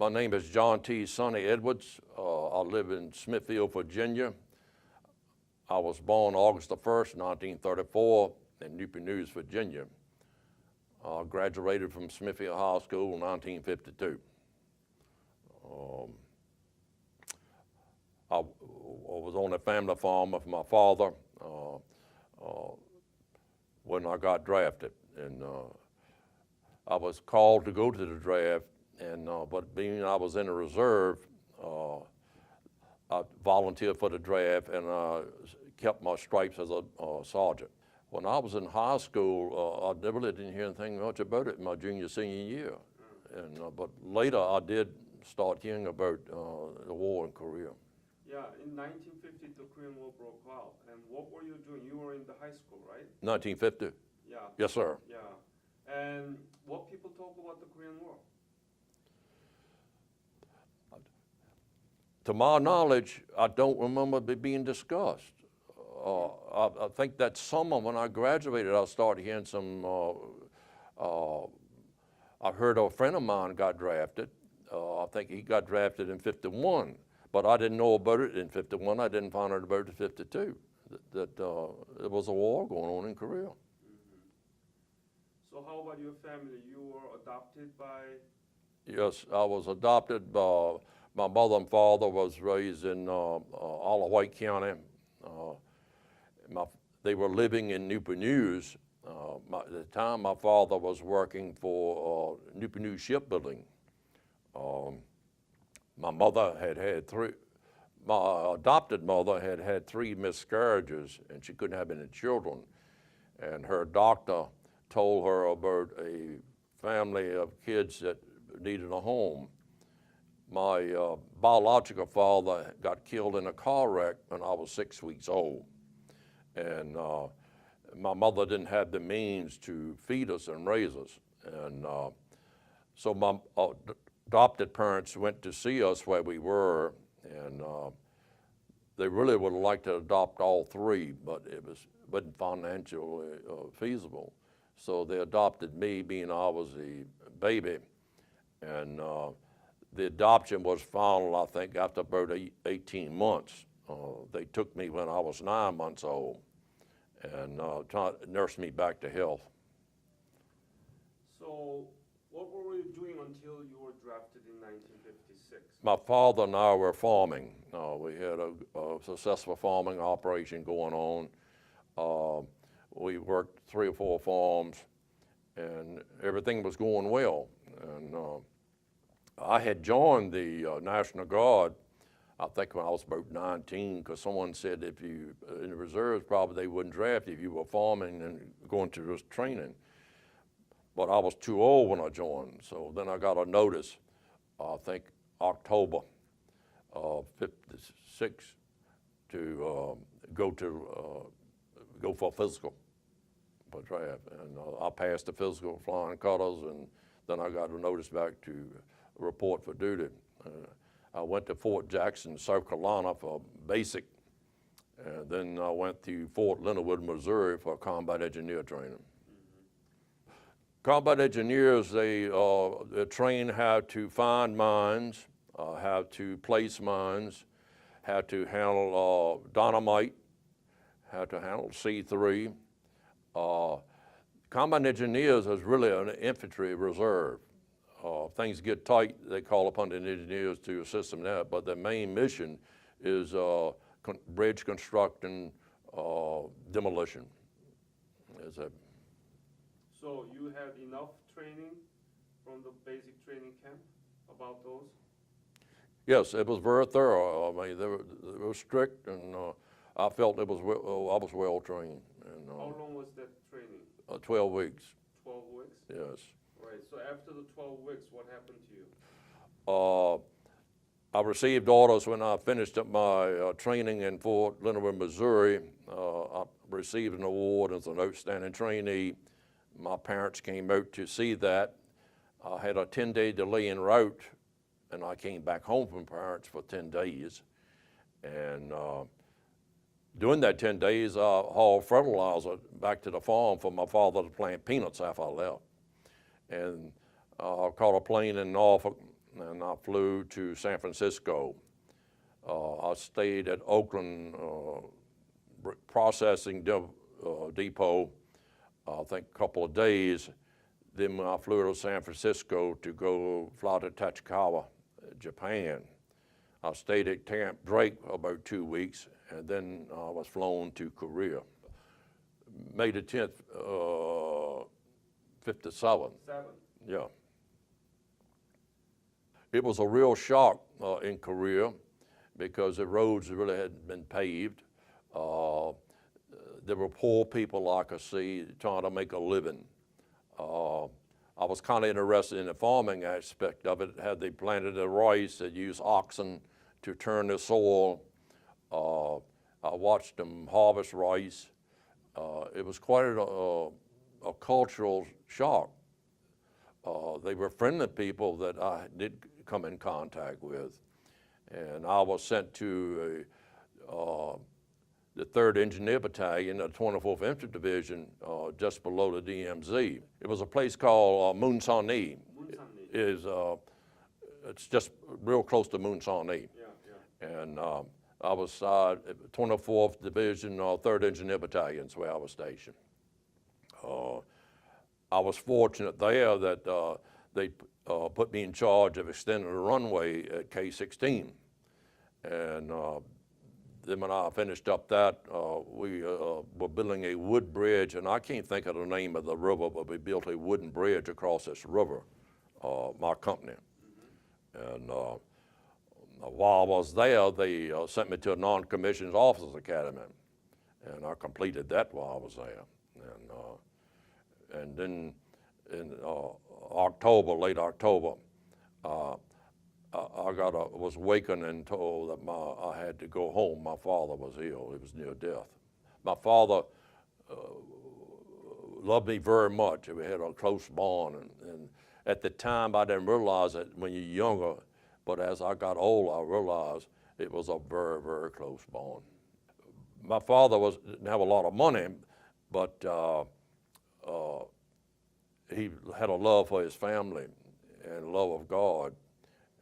My name is John T. Sonny Edwards. I live in Smithfield, Virginia. I was born August the 1st, 1934 in Newport News, Virginia. I graduated from Smithfield High School in 1952. I was on a family farm with my father when I got drafted. And I was called to go to the draft, but being I was in the reserve, I volunteered for the draft and kept my stripes as a sergeant. When I was in high school, I really didn't hear anything much about it in my junior, senior year. But later I did start hearing about the war in Korea. Yeah, in 1950 the Korean War broke out. And what were you doing? You were in the high school, right? 1950? Yeah. Yes, sir. Yeah. And what people talk about the Korean War? To my knowledge, I don't remember it being discussed. I think that summer when I graduated, I started hearing some, I heard a friend of mine got drafted. I think he got drafted in 51, but I didn't know about it in 51. I didn't find out about it in 52, that there was a war going on in Korea. So how about your family? You were adopted by? Yes, I was adopted by, my mother and father was raised in Isle of Wight County. They were living in Newport News. At the time, my father was working for Newport News Shipbuilding. My adopted mother had had 3 miscarriages, and she couldn't have any children. And her doctor told her about a family of kids that needed a home. My biological father got killed in a car wreck when I was 6 weeks old. And my mother didn't have the means to feed us and raise us. And so my adopted parents went to see us where we were, and they really would have liked to adopt all 3, but it wasn't financially feasible. So they adopted me, being I was a baby. And the adoption was final, I think, after about 18 months. They took me when I was 9 months old and nursed me back to health. So what were you doing until you were drafted in 1956? My father and I were farming. We had a successful farming operation going on. We worked 3 or 4 farms, and everything was going well. And I had joined the National Guard, I think when I was about 19, because someone said if you, in the reserves, probably they wouldn't draft you if you were farming and going to this training. But I was too old when I joined, so then I got a notice, I think October of 56, to go for a physical for draft. And I passed the physical flying colors, and then I got a notice back to report for duty. I went to Fort Jackson, South Carolina for basic, and then I went to Fort Leonard Wood, Missouri for combat engineer training. Combat engineers, they train how to find mines, how to place mines, how to handle dynamite, how to handle C3. Combat engineers is really an infantry reserve. Things get tight, they call upon the engineers to assist them in that, but their main mission is bridge construction, demolition. So you had enough training from the basic training camp about those? Yes, it was very thorough. I mean, they were strict, and I felt I was well trained. And, how long was that training? 12 weeks. 12 weeks? Yes. Right, so after the 12 weeks, what happened to you? I received orders when I finished up my training in Fort Leonard Wood, Missouri. I received an award as an outstanding trainee. My parents came out to see that. I had a 10-day delay en route, and I came back home from parents for 10 days. And during that 10 days, I hauled fertilizer back to the farm for my father to plant peanuts after I left. And I caught a plane in Norfolk, and I flew to San Francisco. I stayed at Oakland processing depot, I think a couple of days. Then I flew to San Francisco to go fly to Tachikawa, Japan. I stayed at Camp Drake about 2 weeks, and then I was flown to Korea. May the 10th, 57. Yeah. It was a real shock in Korea because the roads really hadn't been paved. There were poor people I could see trying to make a living. I was kind of interested in the farming aspect of it. Had they planted the rice, they'd use oxen to turn the soil. I watched them harvest rice. It was quite a cultural shock. They were friendly people that I did come in contact with. And I was sent to the 3rd Engineer Battalion, the 24th Infantry Division, just below the DMZ. It was a place called Sonny. It's just real close to Sonny. Yeah. And I was 24th Division, 3rd Engineer Battalion is where I was stationed. I was fortunate there that they put me in charge of extending the runway at K-16. And then when I finished up that, we were building a wood bridge, and I can't think of the name of the river, but we built a wooden bridge across this river, my company. And while I was there, they sent me to a non-commissioned officers academy, and I completed that while I was there. And then in October, late October, I was wakened and told that I had to go home. My father was ill. He was near death. My father loved me very much. We had a close bond. And at the time, I didn't realize it when you're younger, but as I got older, I realized it was a very, very close bond. My father didn't have a lot of money, but he had a love for his family and love of God,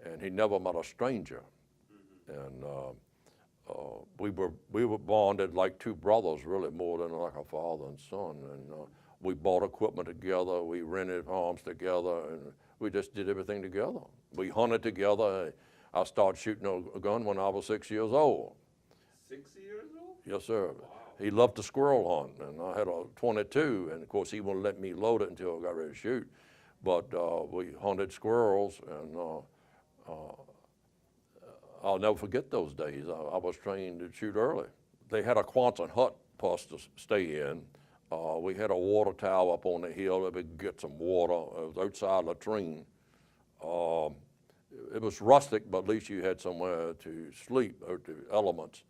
and he never met a stranger. And we were bonded like two brothers, really, more than like a father and son. And we bought equipment together, we rented farms together, and we just did everything together. We hunted together. I started shooting a gun when I was 6 years old. 6 years old? Yes, sir. Wow. He loved to squirrel hunt, and I had a .22, and of course he wouldn't let me load it until I got ready to shoot. But we hunted squirrels, and I'll never forget those days. I was trained to shoot early. They had a Quonset hut for us to stay in. We had a water tower up on the hill that we could get some water. It was outside a latrine. It was rustic, but at least you had somewhere to sleep, or to elements.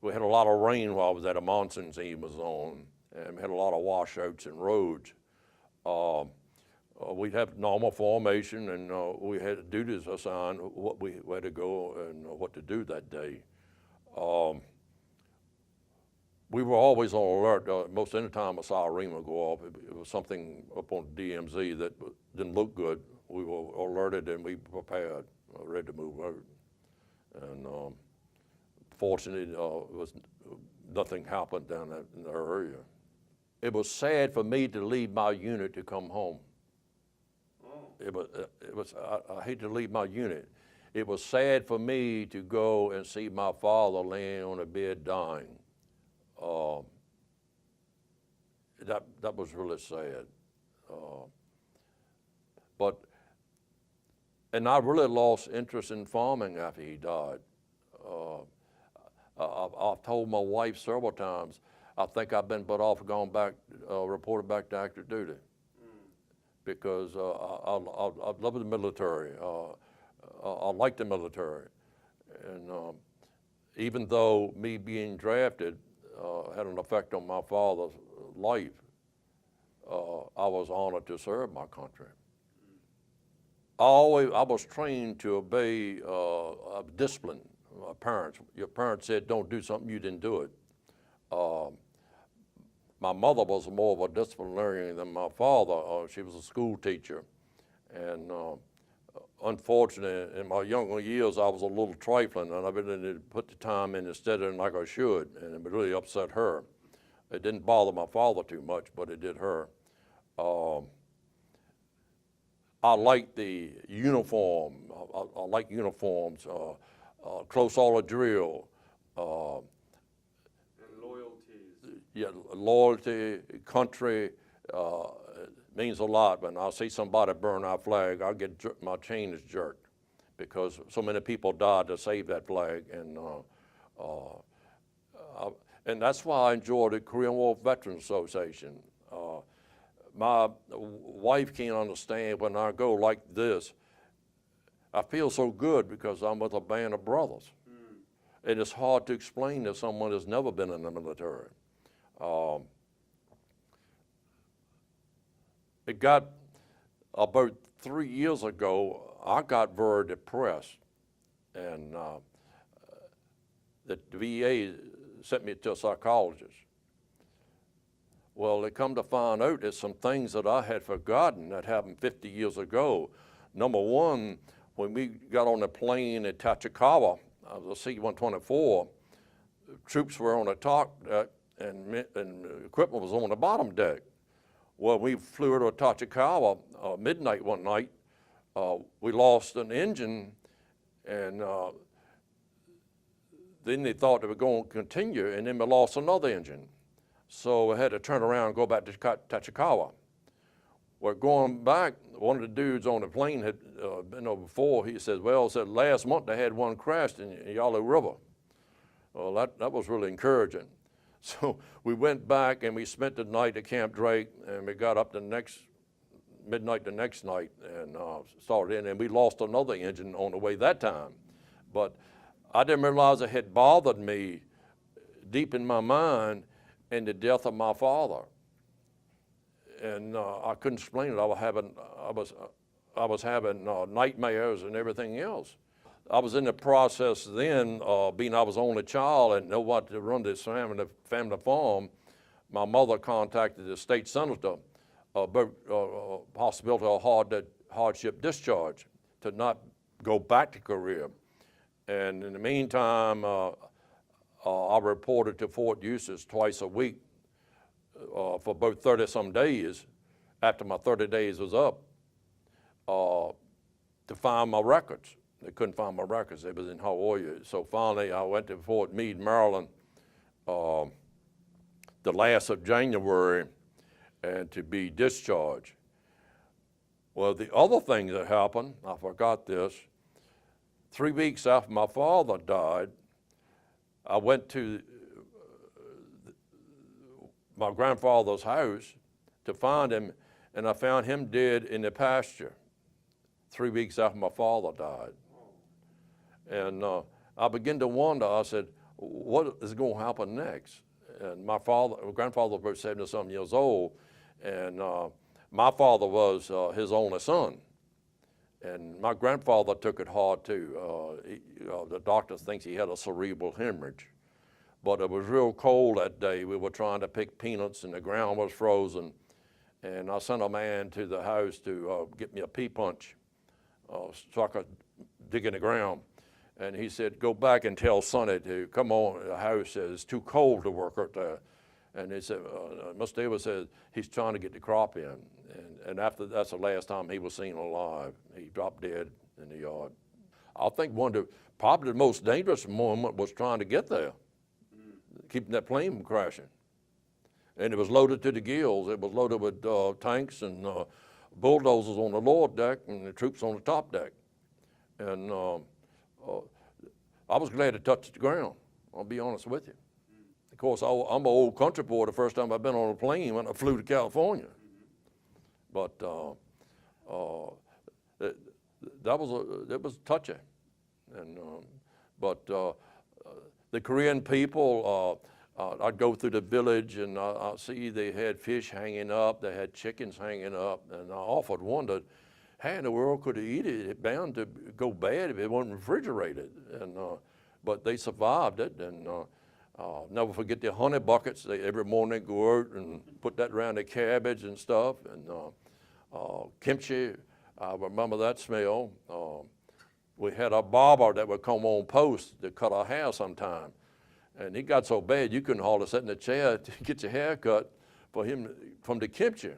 We had a lot of rain while I was at a monsoon season was on, and we had a lot of washouts and roads. We'd have normal formation, and we had duties assigned where to go and what to do that day. We were always on alert. Most any time a siren would go off, it was something up on DMZ that didn't look good. We were alerted and we prepared, ready to move out. And fortunately, nothing happened down in that area. It was sad for me to leave my unit to come home. I hate to leave my unit. It was sad for me to go and see my father laying on a bed dying. That was really sad. And I really lost interest in farming after he died. I've told my wife several times, I think I've been put off going back, reported back to active duty. Because I love the military. I like the military. And even though me being drafted had an effect on my father's life, I was honored to serve my country. I was trained to obey discipline. My parents, your parents said don't do something, you didn't do it. My mother was more of a disciplinarian than my father. She was a school teacher, and unfortunately, in my younger years, I was a little trifling, and I didn't put the time in instead of like I should, and it really upset her. It didn't bother my father too much, but it did her. I like the uniform. I like uniforms, close order drill. And loyalties. Yeah, loyalty, country, means a lot. When I see somebody burn our flag, I get my chain is jerked because so many people died to save that flag, and that's why I enjoy the Korean War Veterans Association. My wife can't understand when I go like this. I feel so good because I'm with a band of brothers. And it's hard to explain to someone who's never been in the military. It got about 3 years ago, I got very depressed, and the VA sent me to a psychologist. Well, they come to find out there's some things that I had forgotten that happened 50 years ago. Number one, when we got on the plane at Tachikawa, the C-124, troops were on the top deck and equipment was on the bottom deck. Well, we flew to Tachikawa midnight one night. We lost an engine, and then they thought they were going to continue, and then we lost another engine. So we had to turn around and go back to Tachikawa. Well, going back, one of the dudes on the plane had been over before. He said, well, last month they had one crashed in Yalu River. Well, that was really encouraging. So we went back and we spent the night at Camp Drake, and we got up midnight the next night and started in, and we lost another engine on the way that time. But I didn't realize it had bothered me deep in my mind in the death of my father. And I couldn't explain it. I was having nightmares and everything else. I was in the process then, being I was only child and know what to run this family farm. My mother contacted the state senator about possibility of hardship discharge to not go back to Korea. And in the meantime, I reported to Fort Eustis twice a week for about 30-some days after my 30 days was up to find my records. They couldn't find my records. They was in Hawaii. So finally, I went to Fort Meade, Maryland, the last of January, and to be discharged. Well, the other thing that happened, I forgot this, 3 weeks after my father died, I went to my grandfather's house to find him, and I found him dead in the pasture 3 weeks after my father died. And I began to wonder, I said, what is going to happen next? And my grandfather was about 70-something years old, and my father was his only son. And my grandfather took it hard too. The doctor thinks he had a cerebral hemorrhage. But it was real cold that day. We were trying to pick peanuts and the ground was frozen. And I sent a man to the house to get me a pea punch so I could dig in the ground. And he said, go back and tell Sonny to come on the house. It's too cold to work out there. And he said, Mr. Davis said, he's trying to get the crop in. And after that's the last time he was seen alive. He dropped dead in the yard. I think probably the most dangerous moment was trying to get there, keeping that plane from crashing. And it was loaded to the gills. It was loaded with tanks and bulldozers on the lower deck and the troops on the top deck. And I was glad to touch the ground, I'll be honest with you. Of course, I'm an old country boy the first time I've been on a plane when I flew to California. But it was touchy. And, but the Korean people, I'd go through the village and I'd see they had fish hanging up, they had chickens hanging up, and I often wondered, how in the world could they eat it? It's bound to go bad if it wasn't refrigerated. And, but they survived it, and never forget the honey buckets. Every morning go out and put that around the cabbage and stuff, and kimchi. I remember that smell. We had a barber that would come on post to cut our hair sometime. And he got so bad you couldn't hardly sit in the chair to get your hair cut for him from to keep you.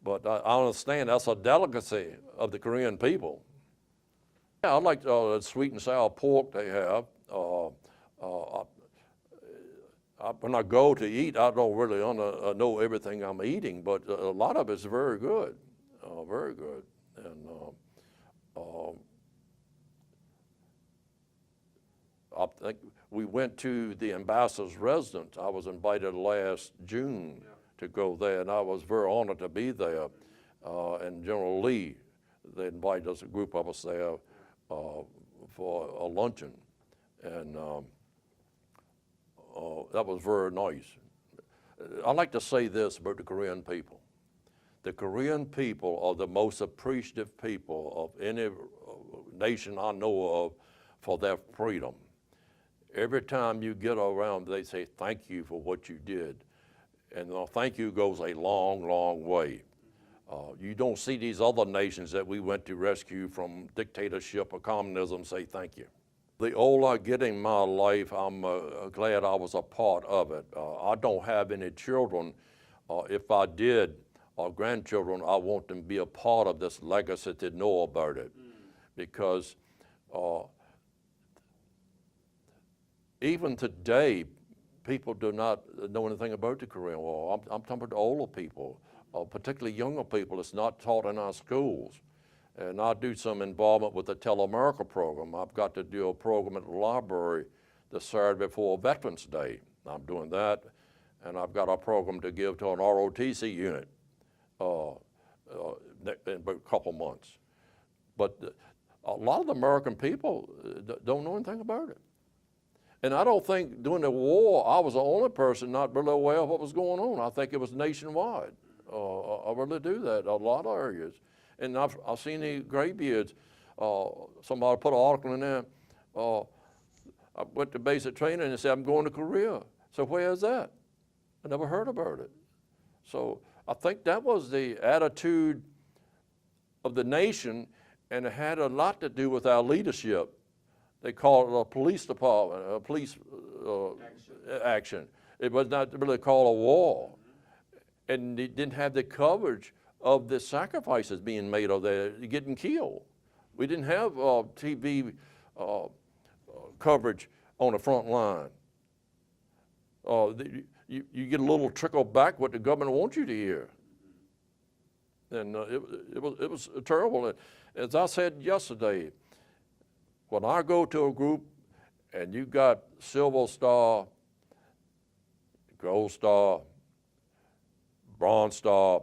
But I understand that's a delicacy of the Korean people. Yeah, I like the sweet and sour pork they have. When I go to eat, I don't really know everything I'm eating, but a lot of it's very good, very good. And I think we went to the ambassador's residence. I was invited last June to go there, and I was very honored to be there. And General Lee, they invited us, a group of us there, for a luncheon. And that was very nice. I like to say this about the Korean people. The Korean people are the most appreciative people of any nation I know of for their freedom. Every time you get around, they say thank you for what you did. And thank you goes a long, long way. You don't see these other nations that we went to rescue from dictatorship or communism say thank you. The older I get in my life, I'm glad I was a part of it. I don't have any children. If I did, or grandchildren, I want them to be a part of this legacy to know about it. Because even today, people do not know anything about the Korean War. I'm talking about the older people, particularly younger people. It's not taught in our schools. And I do some involvement with the Tell America program. I've got to do a program at the library the Saturday before Veterans Day. I'm doing that. And I've got a program to give to an ROTC unit in about a couple months. But a lot of the American people don't know anything about it. And I don't think during the war, I was the only person not really aware of what was going on. I think it was nationwide. I really do that in a lot of areas. And I've seen the graybeards. Somebody put an article in there. I went to basic training and said, I'm going to Korea. So where is that? I never heard about it. So I think that was the attitude of the nation, and it had a lot to do with our leadership. They call it a police department, a police action. It was not really called a war. And it didn't have the coverage of the sacrifices being made of there, getting killed. We didn't have TV coverage on the front line. You get a little trickle back what the government wants you to hear. And it was terrible. As I said yesterday, when I go to a group and you got Silver Star, Gold Star, Bronze Star,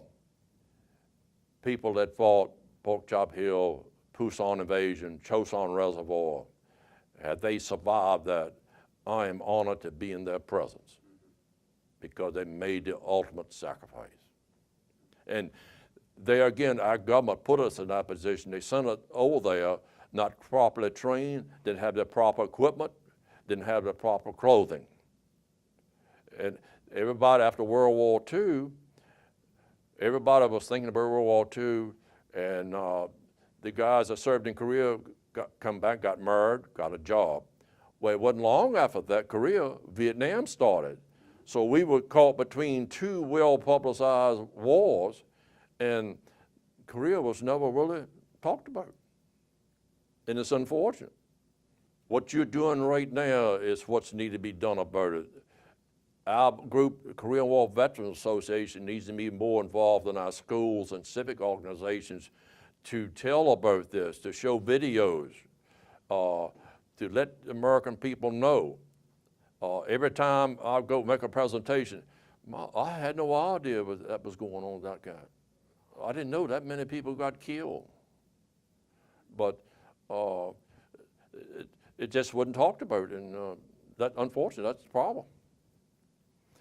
people that fought Pork Chop Hill, Pusan Invasion, Choson Reservoir, had they survived that, I am honored to be in their presence because they made the ultimate sacrifice. And there again, our government put us in that position. They sent us over there not properly trained, didn't have the proper equipment, didn't have the proper clothing. And everybody after World War II, everybody was thinking about World War II, and the guys that served in Korea come back, got married, got a job. Well, it wasn't long after that, Vietnam started. So we were caught between two well-publicized wars, and Korea was never really talked about. And it's unfortunate. What you're doing right now is what's needed to be done about it. Our group, Korean War Veterans Association, needs to be more involved in our schools and civic organizations to tell about this, to show videos, to let American people know. Every time I go make a presentation, I had no idea that was going on with that guy. I didn't know that many people got killed. But it just wasn't talked about, and that, unfortunately, that's the problem.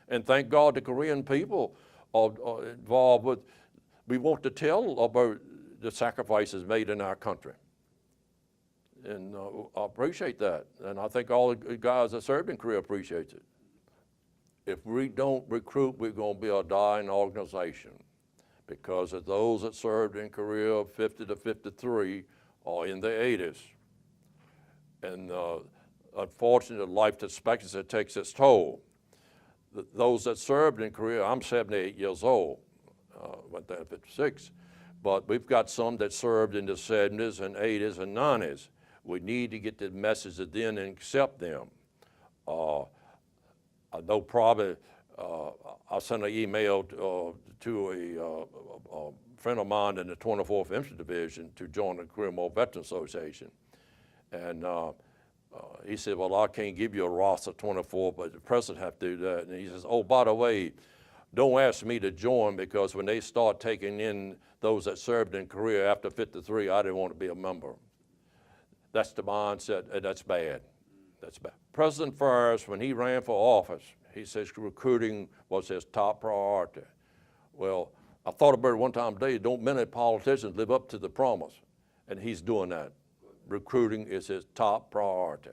And thank God the Korean people are involved with, we want to tell about the sacrifices made in our country. And I appreciate that. And I think all the guys that served in Korea appreciate it. If we don't recruit, we're going to be a dying organization because of those that served in Korea 50 to 53 are in their 80s. And unfortunately, life expectancy takes its toll. Those that served in Korea, I'm 78 years old, went there at 56, but we've got some that served in the 70s and 80s and 90s. We need to get the message to them and accept them. I know probably, I sent an email to a friend of mine in the 24th Infantry Division to join the Korean War Veterans Association. And he said, well, I can't give you a roster 24, but the president have to do that. And he says, oh, by the way, don't ask me to join, because when they start taking in those that served in Korea after 53, I didn't want to be a member. That's the mindset, and that's bad. That's bad. President Ferris, when he ran for office, he says recruiting was his top priority. Well, I thought about it one time today, don't many politicians live up to the promise, and he's doing that. Recruiting is his top priority.